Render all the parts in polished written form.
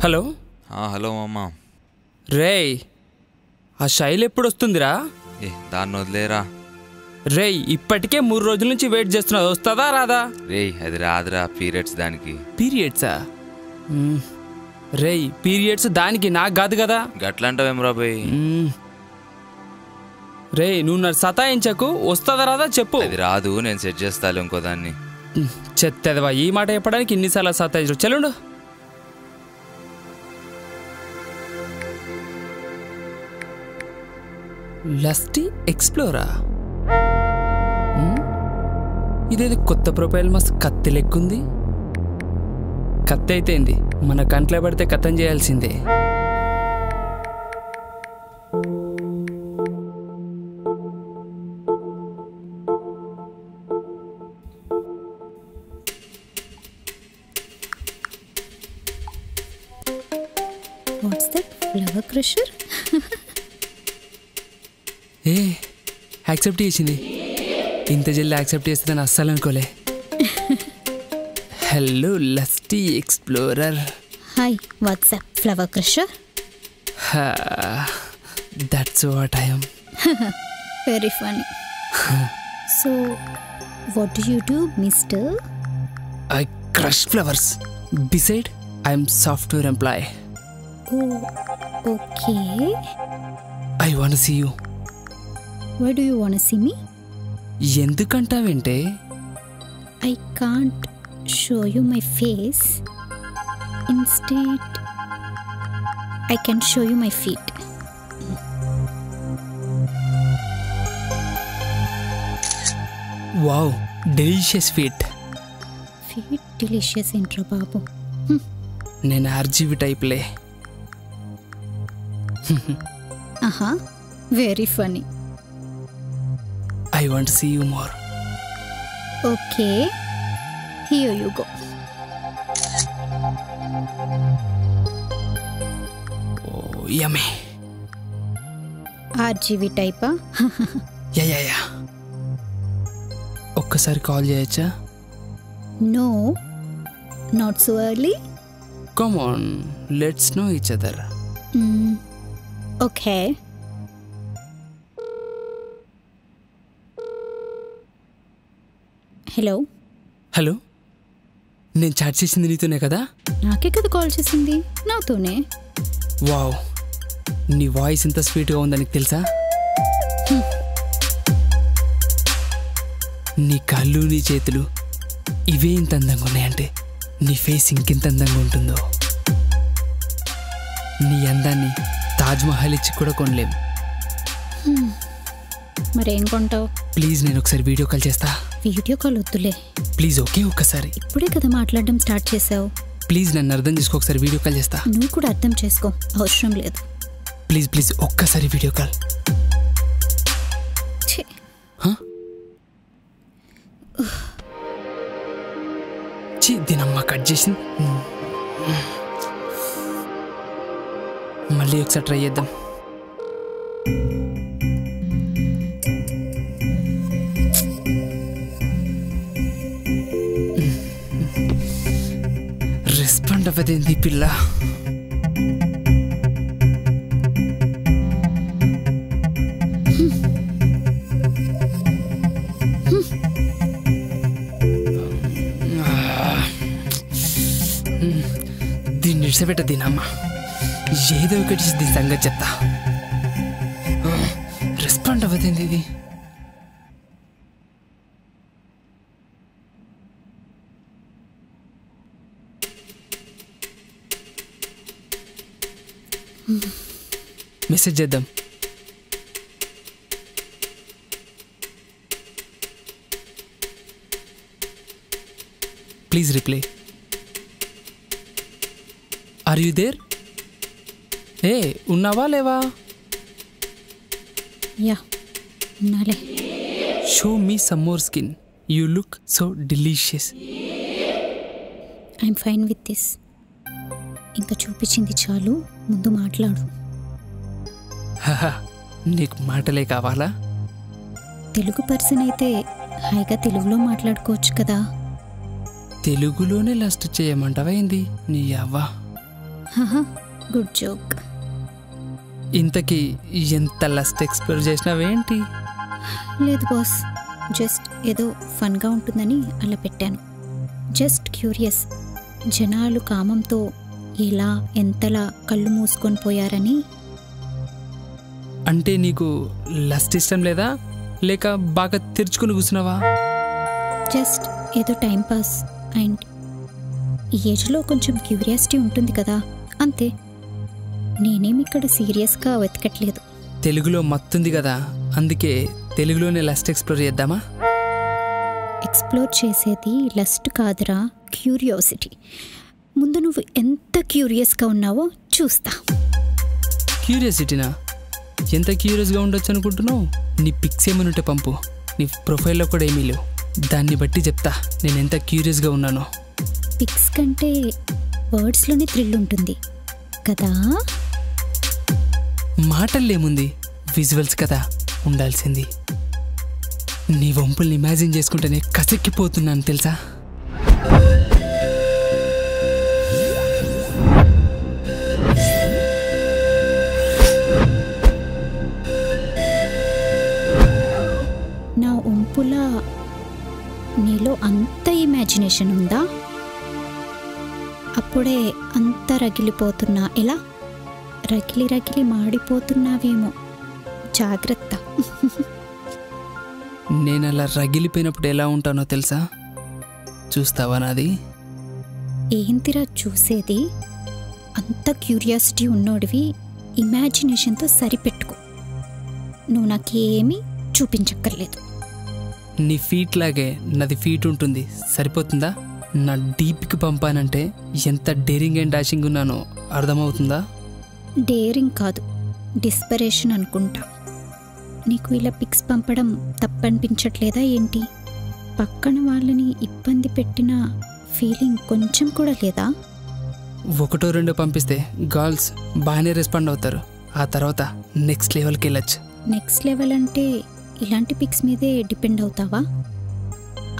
Hello hello మామ. రేయ్ ఆ శైలి ఎప్పుడు వస్తుందిరా? దాన్ని వదిలేరా. రేయ్ ఇప్పటికే 3 రోజుల నుంచి వెయిట్ చేస్తున్నా, వస్తుందా రాదా? రేయ్ అది రాదురా, పీరియడ్స్ దానికి. పీరియడ్సా? రేయ్ పీరియడ్స్ దానికి, నాకు కాదు కదా. గట్లంటావేం రా బాయ్? రేయ్ నువ్వు నన్ను సతాయించకు, వస్తుందా రాదా చెప్పు. అది రాదు, నేను సెట్ చేస్తాను ఇంకో దాన్ని. చెత్తదవా, ఈ మాట చెప్పడానికి ఇన్నిసార్లు సతాయించు. చెల్లుండు. లస్టీ ఎక్స్ప్లోరా, ఇదేది కొత్త ప్రొఫైల్, మస్తు కత్తి లెక్కుంది. కత్తి అయితే ఏంది, మన కంట్లో పడితే కథం చేయాల్సిందే. What's that flower crusher? Accept చేసింది. ఇంత జల్ది యాక్సెప్ట్ చేస్తుందని అస్సలు అనుకోలే. Hello lusty explorer. Hi WhatsApp flower crusher? That's what I am. Very funny. So, what do you do, mister? I crush flowers. Beside, I am software employee. Oh, okay. I want to see you. Why do you want to see me? ఎందుకంటావేంటే? I can't show you my face. Instead, I can show you my feet. Wow, delicious feet. Feet delicious intro, babu. నేను RGV టైప్లే. Aha, very funny. I want to see you more. Okay, here you go. Oh, yummy. RGV type? Yeah. ఒక్కసారి call చేయొచ్చా? No, not so early. Come on, let's know each other. Okay. Hello, నేను chat చేసింది నీతోనే కదా? నాకే కదా call చేసింది, నాతోనే. వావ్, నీ వాయిస్ ఇంత స్వీట్గా ఉందని తెలుసా? నీ కళ్ళు, నీ చేతులు ఇవే ఇంత అందంగా ఉన్నాయంటే నీ ఫేస్ ఇంకెంత అందంగా ఉంటుందో. నీ అందాన్ని తాజ్మహల్ ఇచ్చి కూడా కొనలేం. మరేం కొంటావు? ప్లీజ్ నేను ఒకసారి వీడియో కాల్ చేస్తా. వీడియో కాల్ వద్దులే ప్లీజ్. ఓకే, ఒక్కసారి. ఇప్పుడే కదా మాట్లాడడం స్టార్ట్ చేసావు. ప్లీజ్ నన్ను అర్థం చేసుకో, ఒకసారి వీడియో కాల్ చేస్తా. నువ్వు కూడా అర్థం చేసుకో, అవసరం లేదు. ప్లీజ్ ఒక్కసారి వీడియో కాల్. దీనమ్మ కట్ చేసింది. మళ్ళీ ఒకసారి ట్రై చేద్దాం. రెస్పాండ్ అవ్వదేంది పిల్ల? దీన్ని ఇడిసపెట్ట దీనమ్మ, ఏదో ఒకటి దీని సంగతి చెప్తా. రెస్పాండ్ అవ్వదేంది ఇది? మెసేజ్ చేద్దాం. Please reply. Are you there? ఏ ఉన్నావా లేవా? యా, ఉన్నాలే. Show me some more skin, you look so delicious. I'm fine with this. ఇంకా చూపించింది చాలు, ముందు మాట్లాడు. నీకు మాటలే కావాలా? తెలుగు పర్సన్ అయితే హాయిగా తెలుగులో మాట్లాడుకోవచ్చు కదా. తెలుగులోనే లస్ట్ చేయమంటావా ఏంది నీ అవ్వ? Good joke. ఇంతకీ ఎంత లస్ట్ ఎక్స్ప్లోర్ చేసినావేంటి? లేదు బాస్, జస్ట్ ఏదో ఫన్గా ఉంటుందని అలా పెట్టాను. జస్ట్ క్యూరియస్, జనాలు కామంతో ఎలా ఎంతలా కళ్ళు మూసుకొని పోయారని. అంటే నీకు లస్ట్ ఇష్టం లేదా, లేక బాగా తెరుచుకుని కూర్చున్నావా? జస్ట్ ఏదో టైంపాస్ అండ్ ఈ ఏజ్లో కొంచెం క్యూరియాసిటీ ఉంటుంది కదా, అంతే. నేనేమి ఇక్కడ సీరియస్గా వెతకట్లేదు. తెలుగులో మత్తుంది కదా, అందుకే తెలుగులోనే లస్ట్ ఎక్స్ప్లోర్ చేద్దామా? ఎక్స్ప్లోర్ చేసేది లస్ట్ కాదురా, క్యూరియాసిటీ. ముందు నువ్వు ఎంత క్యూరియస్గా ఉన్నావో చూస్తా. క్యూరియాసిటీనా? ఎంత క్యూరియస్గా ఉండొచ్చు అనుకుంటున్నావు? నీ పిక్స్ ఏమైనా ఉంటే పంపు, నీ ప్రొఫైల్లో కూడా ఏమీ లేవు. దాన్ని బట్టి చెప్తా నేను ఎంత క్యూరియస్గా ఉన్నానో. పిక్స్ కంటే వర్డ్స్లోనే థ్రిల్ ఉంటుంది కదా. మాటల్లేముంది, విజువల్స్ కదా ఉండాల్సింది. నీ వంపుల్ని ఇమాజిన్ చేసుకుంటేనే కసెక్కిపోతున్నాను తెలుసా. నీలో అంత ఇమాజినేషన్ ఉందా? అప్పుడే అంత రగిలిపోతున్నా ఎలా? రగిలి రగిలి మాడిపోతున్నావేమో, జాగ్రత్త. నేను అలా రగిలిపోయినప్పుడు ఎలా ఉంటానో తెలుసా? చూస్తావా నాది? ఏంటిరా చూసేది? అంత క్యూరియాసిటీ ఉన్నోడివి ఇమాజినేషన్తో సరిపెట్టుకో. నువ్వు నాకేమీ చూపించక్కర్లేదు. నీ ఫీట్ లాగే నాది ఫీట్ ఉంటుంది, సరిపోతుందా? నా డీప్కి పంపానంటే ఎంత డేరింగ్ అండ్ డాషింగ్ ఉన్నానో అర్థమవుతుందా? డేరింగ్ కాదు, డిస్పరేషన్ అనుకుంటా. నీకు ఇలా పిక్స్ పంపడం తప్పనిపించట్లేదా ఏంటి? పక్కన వాళ్ళని ఇబ్బంది పెట్టిన ఫీలింగ్ కొంచెం కూడా లేదా? ఒకటో రెండో పంపిస్తే గర్ల్స్ బాగానే రెస్పాండ్ అవుతారు. ఆ తర్వాత నెక్స్ట్ లెవెల్కి వెళ్ళచ్చు. నెక్స్ట్ లెవెల్ అంటే ఇలాంటి పిక్స్ మీదే డిపెండ్ అవుతావా?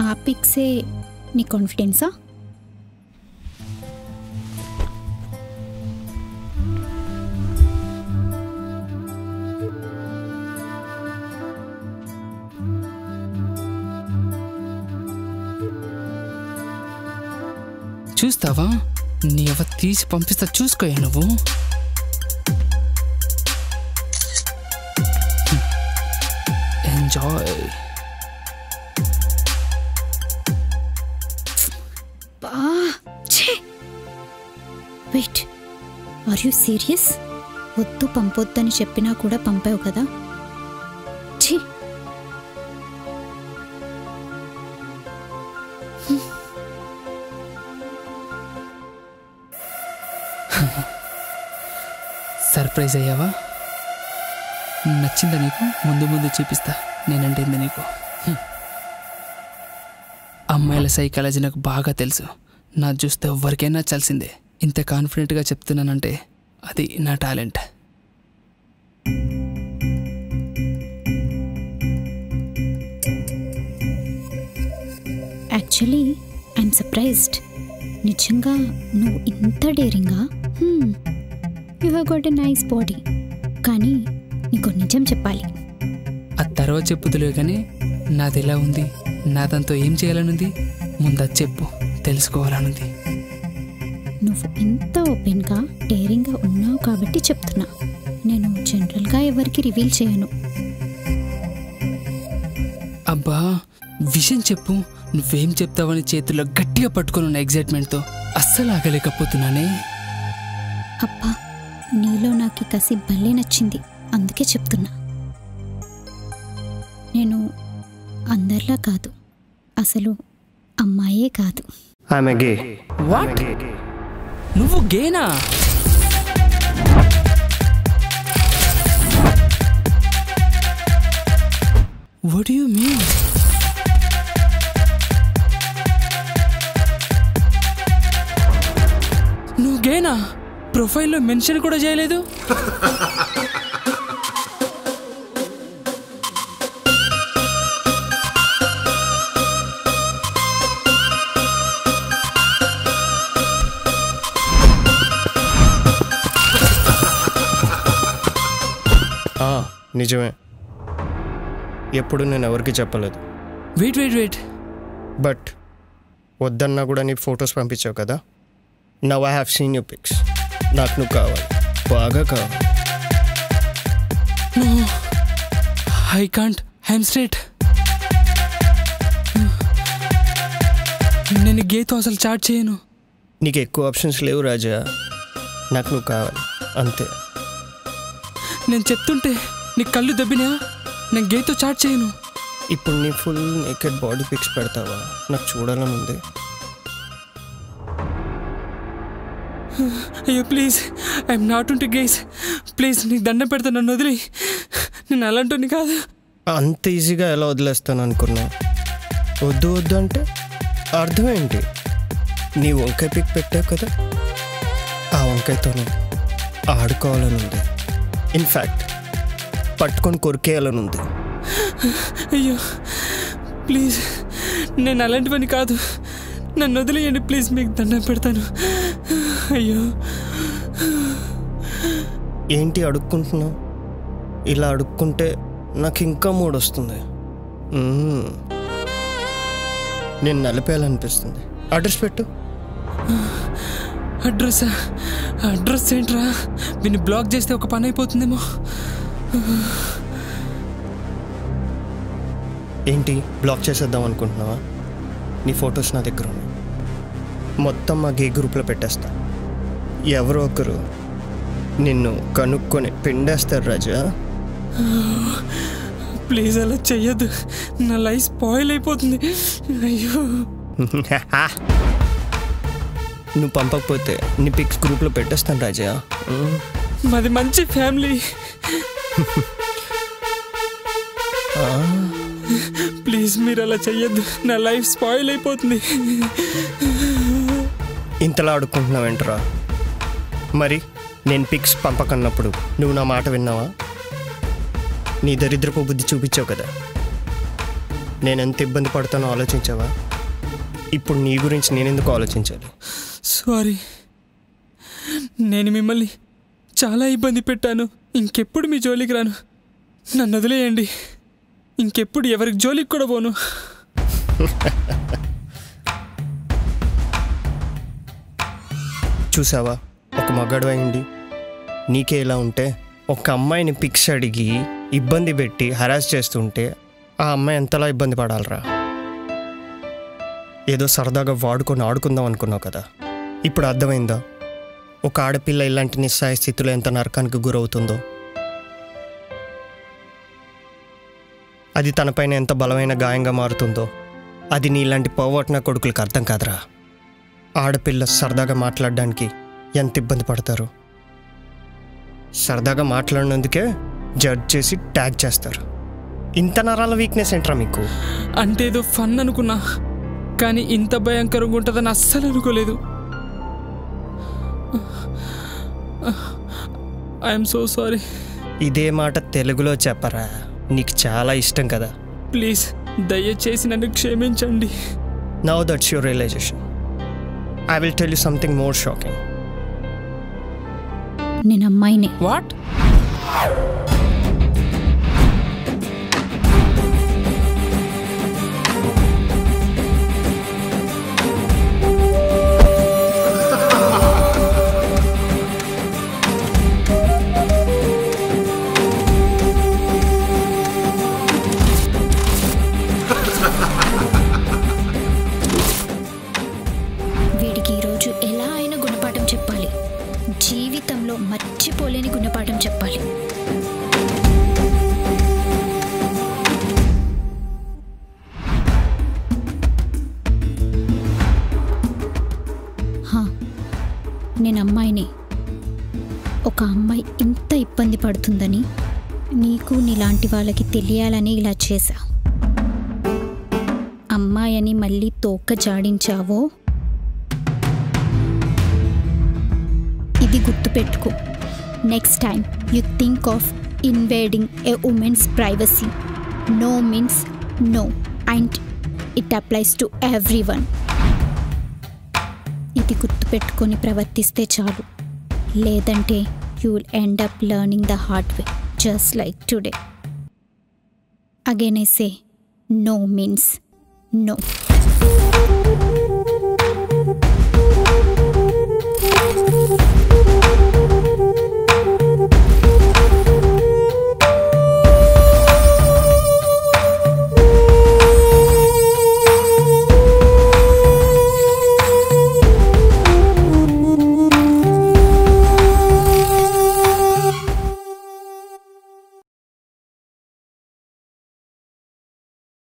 ఆ పిక్సే నీ కాన్ఫిడెన్సా? చూస్తావా? నీ ఎవ తీసి పంపిస్తా, చూసుకోయా నువ్వు. Enjoy. Wait, are you serious? వద్దు పంపొద్దని చెప్పినా కూడా పంపావు కదా. ఛీ, సర్ప్రైజ్ అయ్యావా? నచ్చిందా నీకు? ముందు ముందు చూపిస్తా నేనంటేంది నీకు. అమ్మాయిల సైకాలజీ నాకు బాగా తెలుసు. నా చూస్తే ఎవరికైనా నచ్చాల్సిందే. ఇంత కాన్ఫిడెంట్గా చెప్తున్నానంటే అది నా టాలెంట్. Actually I'm surprised. నిజంగా నువ్వు ఇంత డేరింగా? You have got a nice body. కానీ నీకు నిజం చెప్పాలి. ఆ తర్వాత చెప్పుదులే కానీ నాది ఎలా ఉంది, నాదంతో ఏం చేయాలనుంది ముందు అది చెప్పు, తెలుసుకోవాలనుంది. నువ్వు ఇంత ఓపెన్గా డేరింగ్గా ఉన్నావు కాబట్టి చెప్తున్నా. నేను జనరల్గా ఎవరికి రివీల్ చేయను. అబ్బా, విషయం చెప్పు. నువ్వేం చెప్తావని చేతుల్లో గట్టిగా పట్టుకొని ఉన్న ఎగ్జైట్మెంట్తో అస్సలు ఆగలేకపోతున్నానే. అబ్బా, నీలో నాకు కసి భలే నచ్చింది, అందుకే చెప్తున్నా. నేను అందరిలా కాదు, అసలు అమ్మాయే కాదు. వాట్? నువ్వు గేనా? What you mean? నువ్వు గేనా? ప్రొఫైల్లో మెన్షన్ కూడా చేయలేదు. నిజమే, ఎప్పుడు నేను ఎవరికి చెప్పలేదు. వెయిట్ బట్ వద్దన్నా కూడా నీ ఫొటోస్ పంపించావు కదా. Now I have seen your pics. నాకు నువ్వు కావాలి, బాగా కావాలి. No, I can't. I'm straight. నేను గేతో అసలు చాట్ చేయను. నీకు ఎక్కువ ఆప్షన్స్ లేవు రాజా. నాకు నువ్వు కావాలి, అంతే. నేను చెప్తుంటే నీ కళ్ళు దెబ్బినా? నేను గేతో చాట్ చేయను. ఇప్పుడు నీ ఫుల్ నేకెడ్ బాడీ పిక్స్ పెడతావా? నాకు చూడాలని ఉంది. అయ్యో please, I'm not into gays. Please నీకు దండం పెడతా, నన్ను వదిలి. నేను అలాంటి కాదు. అంత ఈజీగా ఎలా వదిలేస్తాను అనుకున్నా? వద్దు వద్దు అంటే అర్థం ఏంటి? నీ వంకాయ పిక్ పెట్టావు కదా, ఆ వంకాయతోనే ఆడుకోవాలని ఉంది. ఇన్ఫ్యాక్ట్ పట్టుకొని కొరికేయాలని ఉంది. అయ్యో ప్లీజ్, నేను అలాంటివని కాదు. నన్ను వదిలేయండి ప్లీజ్, మీకు దండం పెడతాను. అయ్యో ఏంటి అడుక్కుంటున్నావు? ఇలా అడుక్కుంటే నాకు ఇంకా మూడ్ వస్తుంది. నేను నలిపేయాలనిపిస్తుంది. అడ్రస్ పెట్టు. అడ్రస్ ఏంట్రా? వీన్ని బ్లాక్ చేస్తే ఒక పని అయిపోతుందేమో. ఏంటి బ్లాక్ చేసేద్దాం అనుకుంటున్నావా? నీ ఫొటోస్ నా దగ్గర ఉన్నాయి. మొత్తం మా గే గ్రూప్లో పెట్టేస్తా. ఎవరో ఒకరు నిన్ను కనుక్కొని పిండేస్తారు రాజా. ప్లీజ్ అలా చెయ్యొద్దు, నా లైఫ్ స్పాయిల్ అయిపోతుంది. అయ్యో నువ్వు పంపకపోతే నీ పిక్స్ గ్రూప్లో పెట్టేస్తాను రాజా. మాది మంచి ఫ్యామిలీ. ప్లీజ్ మీరు అలా చెయ్యొద్దు, నా లైఫ్ స్పాయిల్ అయిపోతుంది. ఇంతలా అడుక్కుంటున్నావేంట్రా? మరి నేను పిక్స్ పంపకన్నప్పుడు నువ్వు నా మాట విన్నావా? నీ దరిద్రపు బుద్ధి చూపించావు కదా. నేను ఎంత ఇబ్బంది పడతానో ఆలోచించావా? ఇప్పుడు నీ గురించి నేనెందుకు ఆలోచించాలి? సారీ, నేను మిమ్మల్ని చాలా ఇబ్బంది పెట్టాను. ఇంకెప్పుడు మీ జోలికి రాను. నన్ను వదిలేయండి. ఇంకెప్పుడు ఎవరికి జోలికి కూడా పోను. చూసావా, ఒక మగాడు అయింది నీకే ఇలా ఉంటే, ఒక అమ్మాయిని పిక్స్ అడిగి ఇబ్బంది పెట్టి హరాస్ చేస్తుంటే ఆ అమ్మాయి ఎంతలా ఇబ్బంది పడాలరా? ఏదో సరదాగా వాడుకొని ఆడుకుందాం అనుకున్నావు కదా. ఇప్పుడు అర్థమైందా ఒక ఆడపిల్ల ఇలాంటి నిస్సాయ స్థితిలో ఎంత నరకానికి గురవుతుందో? అది తనపైన ఎంత బలమైన గాయంగా మారుతుందో అది నీలాంటి పోగొట్టిన కొడుకులకు అర్థం కాదురా. ఆడపిల్ల సరదాగా మాట్లాడడానికి ఎంత ఇబ్బంది పడతారు. సరదాగా మాట్లాడినందుకే జడ్జ్ చేసి ట్యాగ్ చేస్తారు. ఇంత నరాల వీక్నెస్ ఏంట్రా మీకు? అంటే ఏదో ఫన్ అనుకున్నా, కానీ ఇంత భయంకరంగా ఉంటుందని అస్సలు అనుకోలేదు. I'm so sorry. ఇదే మాట తెలుగులో చెప్పరా, నీకు చాలా ఇష్టం కదా. ప్లీజ్ దయచేసి నన్ను క్షమించండి. Now that's your realization. I will tell you something more shocking. నేను అమ్మాయినే. వాట్? వీడికి ఈరోజు ఎలా అయినా గుణపాఠం చెప్పాలి. జీవితంలో మర్చిపోలేని గుణపాఠం చెప్పాలి. నేను అమ్మాయిని. ఒక అమ్మాయి ఇంత ఇబ్బంది పడుతుందని నీకు నీలాంటి వాళ్ళకి తెలియాలని ఇలా చేశా. అమ్మాయిని మళ్ళీ తోక జాడించావో ఇది గుర్తుపెట్టుకో. Next time you think of invading a women's privacy, no means no and it applies to everyone. ఇది గుర్తుపెట్టుకొని ప్రవర్తిస్తే చాలు. లేదంటే you will end up learning the hard way, just like today. Again I say, no means no.